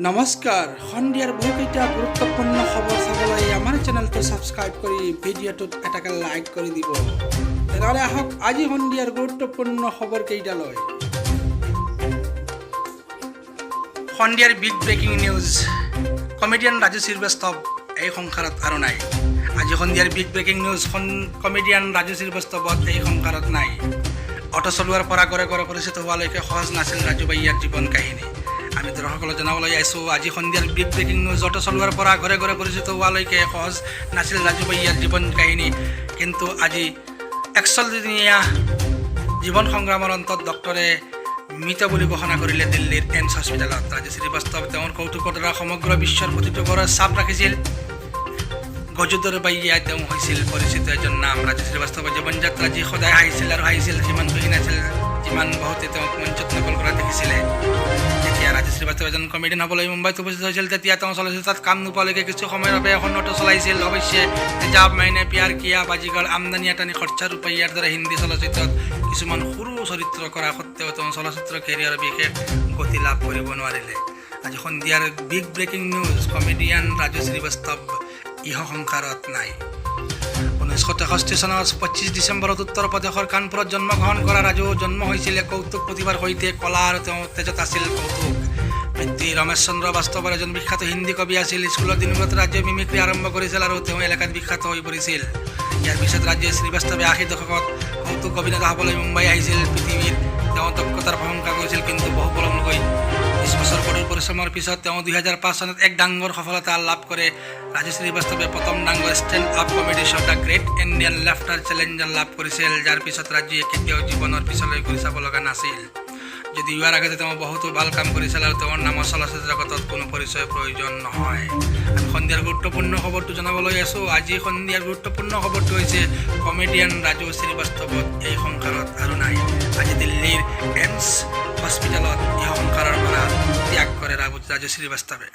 নমস্কাৰ সন্ধিয়াৰ বহুকেইটা গুৰুত্বপূৰ্ণ খবৰ চাবলৈ আমাৰ চেনেলটো ছাবস্ক্ৰাইব কৰি ভিডিঅ'টোত এটাকে লাইক কৰি দিব। তেনেহ'লে আহক আজি সন্ধিয়াৰ গুৰুত্বপূৰ্ণ খবৰ কেইটালৈ। সন্ধিয়াৰ big breaking news, comedian Raju Srivastava এই সংসাৰত আৰু নাই। আজি সন্ধিয়াৰ big breaking news, comedian Raju শ্ৰীবাস্তৱত এই সংসাৰত নাই। অটো চলোৱাৰ পৰা ঘৰে ঘৰে পৰিচিত হোৱালৈকে সহজ নাছিল ৰাজু ভাইয়াৰ জীৱন কাহিনী। আমি দৰ্শকসকলক জনাবলৈ আহিছোঁ আজি সন্ধিয়াৰ বিগ ব্ৰেকিং নিউজ। অটো চলোৱাৰ পৰা ঘৰে ঘৰে পৰিচিত হোৱালৈকে সহজ নাছিল ৰাজু ভাইয়াৰ জীৱন কাহিনী। কিন্তু আজি 41 দিনীয়া জীৱন সংগ্ৰামৰ অন্তত ডক্টৰে মৃত বুলি ঘোষণা কৰিলে দিল্লীৰ এইমছ হস্পিটেলত। ৰাজু শ্ৰীবাস্তৱ তেওঁৰ কৌতুকৰ দ্বাৰা সমগ্ৰ বিশ্বৰ প্ৰতিটো ঘৰত চাপ ৰাখিছিল। গজুদৰ ভাইয়া তেওঁ হৈছিল পৰিচিত এজন নাম। ৰাজু শ্ৰীবাস্তৱৰ জীৱনযাত্ৰা যি সদায় হাঁহিছিল আৰু হাঁহিছিল, যিমান সুখী নাছিল, যিমান বহুতে তেওঁক মঞ্চত নকল কৰা দেখিছিলে। যেতিয়া ৰাজু শ্ৰীবাস্তৱ এজন কমেডিয়ান হ'বলৈ মুম্বাইত উপস্থিত হৈছিল, তেতিয়া তেওঁ চলচ্চিত্ৰত কাম নোপোৱালৈকে কিছু সময়ৰ বাবে এখন অটো চলাইছিল। অৱশ্যে তেজাব মাইনে প্যাৰ কিয়া, বাজিগৰ, আমদানি আটানি, খৰচা ৰুপৈয়াৰ দৰে হিন্দী চলচ্চিত্ৰত কিছুমান সৰু চৰিত্ৰ কৰা সত্ত্বেও তেওঁ চলচ্চিত্ৰ কেৰিয়াৰৰ বিশেষ গতি লাভ কৰিব নোৱাৰিলে। আজি সন্ধিয়াৰ big breaking news, comedian Raju Srivastava ইহ সংসাৰত নাই। 1963 চনৰ 25 ডিচেম্বৰত উত্তৰ প্ৰদেশৰ কানপুৰত জন্মগ্ৰহণ কৰা ৰাজু জন্ম হৈছিলে কৌতুক প্ৰতিভাৰ সৈতে। কলা আৰু তেওঁ তেজত আছিল কৌতুক। পিতৃ ৰমেশ চন্দ্ৰ বাস্তৱৰ এজন বিখ্যাত হিন্দী কবি আছিল। স্কুলৰ দিনবোৰত ৰাজুৱে মিমিক্ৰি আৰম্ভ কৰিছিল আৰু তেওঁ এলেকাত বিখ্যাত হৈ পৰিছিল। ইয়াৰ পিছত ৰাজু শ্ৰীবাস্তৱে 80 দশকত কৌতুক অভিনেতা হ'বলৈ মুম্বাই আহিছিল। পৃথিৱীত তেওঁ দক্ষতাৰ প্ৰশংসা কৰিছিল, কিন্তু বহু পলমকৈ 20 বছৰ কঠোৰ পৰিশ্ৰমৰ পিছত তেওঁ 2005 চনত এক ডাঙৰ সফলতা লাভ কৰে। ৰাজু শ্ৰীবাস্তৱে প্ৰথম ডাঙৰ stand up comedy show' the great Indian laughter challenger লাভ কৰিছিল, যাৰ পিছত ৰাজুৱে কেতিয়াও জীৱনৰ পিছলৈ ঘূৰি চাব লগা নাছিল। যদি ইয়াৰ আগতে তেওঁ বহুতো ভাল কাম কৰিছিল আৰু তেওঁৰ নামৰ চলচ্চিত্ৰ জগতত কোনো পৰিচয়ৰ প্ৰয়োজন নহয়। আমি সন্ধিয়াৰ গুৰুত্বপূৰ্ণ খবৰটো জনাবলৈ আছোঁ। আজি সন্ধিয়াৰ গুৰুত্বপূৰ্ণ খবৰটো হৈছে কমেডিয়ান ৰাজু শ্ৰীবাস্তৱত এই সংসাৰত আৰু নাই। আজি দিল্লীৰ এইমছ হস্পিটেলত এই সংসাৰৰ পৰা ত্যাগ কৰে ৰাজু শ্ৰীবাস্তৱে।